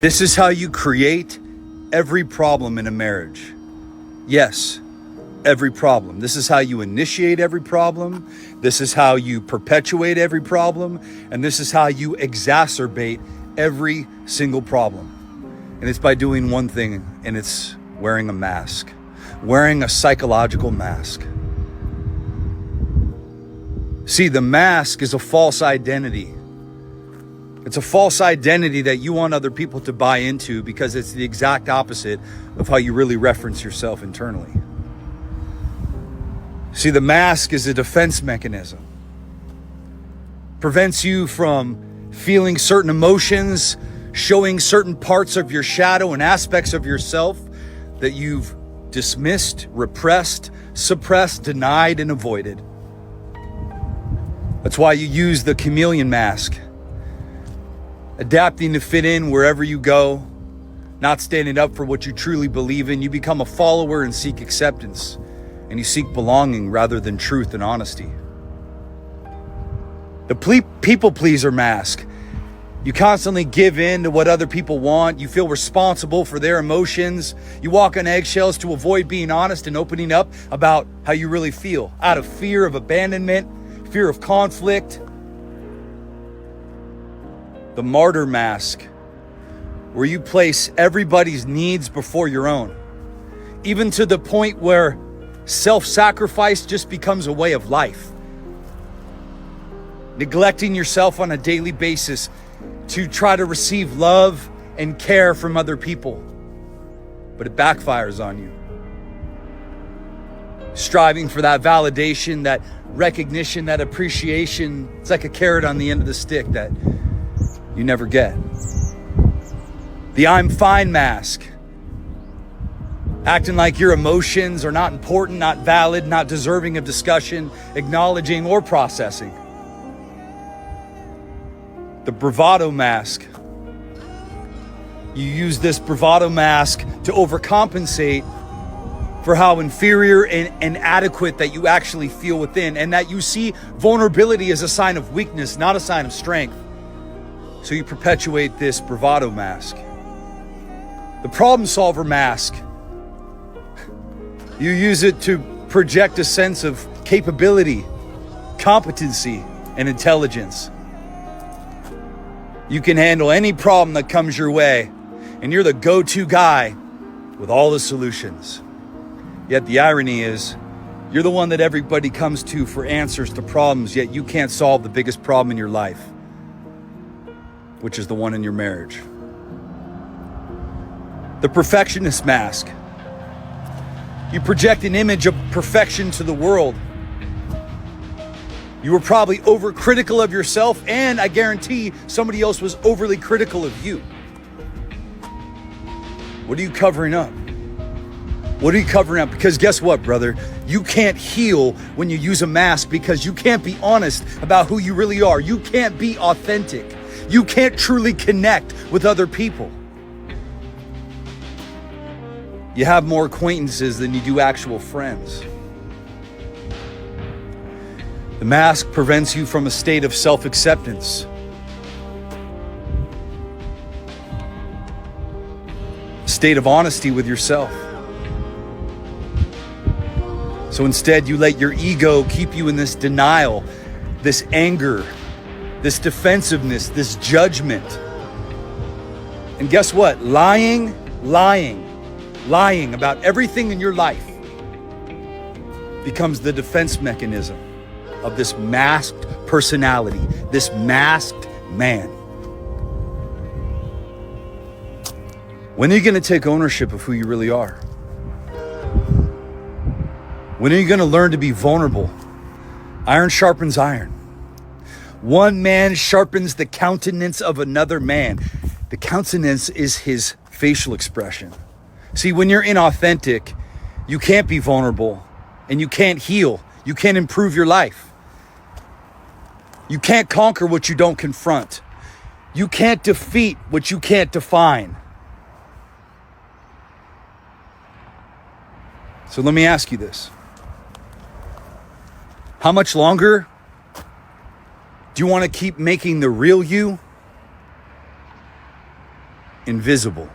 This is how you create every problem in a marriage. Yes, every problem. This is how you initiate every problem. This is how you perpetuate every problem. And this is how you exacerbate every single problem. And it's by doing one thing, and it's wearing a mask, wearing a psychological mask. See, the mask is a false identity. It's a false identity that you want other people to buy into because it's the exact opposite of how you really reference yourself internally. See, the mask is a defense mechanism. Prevents you from feeling certain emotions, showing certain parts of your shadow and aspects of yourself that you've dismissed, repressed, suppressed, denied, and avoided. That's why you use the chameleon mask. Adapting to fit in wherever you go, not standing up for what you truly believe in. You become a follower and seek acceptance, and you seek belonging rather than truth and honesty. The people pleaser mask. You constantly give in to what other people want. You feel responsible for their emotions. You walk on eggshells to avoid being honest and opening up about how you really feel, out of fear of abandonment, fear of conflict. The martyr mask, where you place everybody's needs before your own, even to the point where self-sacrifice just becomes a way of life. Neglecting yourself on a daily basis to try to receive love and care from other people, but it backfires on you. Striving for that validation, that recognition, that appreciation, it's like a carrot on the end of the stick that you never get. The I'm fine mask. Acting like your emotions are not important, not valid, not deserving of discussion, acknowledging, or processing. The bravado mask. You use this bravado mask to overcompensate for how inferior and inadequate that you actually feel within, and that you see vulnerability as a sign of weakness, not a sign of strength. So you perpetuate this bravado mask. The problem solver mask. You use it to project a sense of capability, competency, and intelligence. You can handle any problem that comes your way, and you're the go-to guy with all the solutions. Yet the irony is, you're the one that everybody comes to for answers to problems, yet you can't solve the biggest problem in your life, which is the one in your marriage. The perfectionist mask. You project an image of perfection to the world. You were probably overcritical of yourself, and I guarantee somebody else was overly critical of you. What are you covering up? What are you covering up? Because guess what, brother? You can't heal when you use a mask, because you can't be honest about who you really are. You can't be authentic. You can't truly connect with other people. You have more acquaintances than you do actual friends. The mask prevents you from a state of self-acceptance. A state of honesty with yourself. So instead, you let your ego keep you in this denial, this anger, this defensiveness, this judgment. And guess what? Lying about everything in your life becomes the defense mechanism of this masked personality, this masked man. When are you going to take ownership of who you really are? When are you going to learn to be vulnerable? Iron sharpens iron. One man sharpens the countenance of another man. The countenance is his facial expression. See, when you're inauthentic, you can't be vulnerable, and you can't heal. You can't improve your life. You can't conquer what you don't confront. You can't defeat what you can't define. So let me ask you this. How much longer do you want to keep making the real you invisible.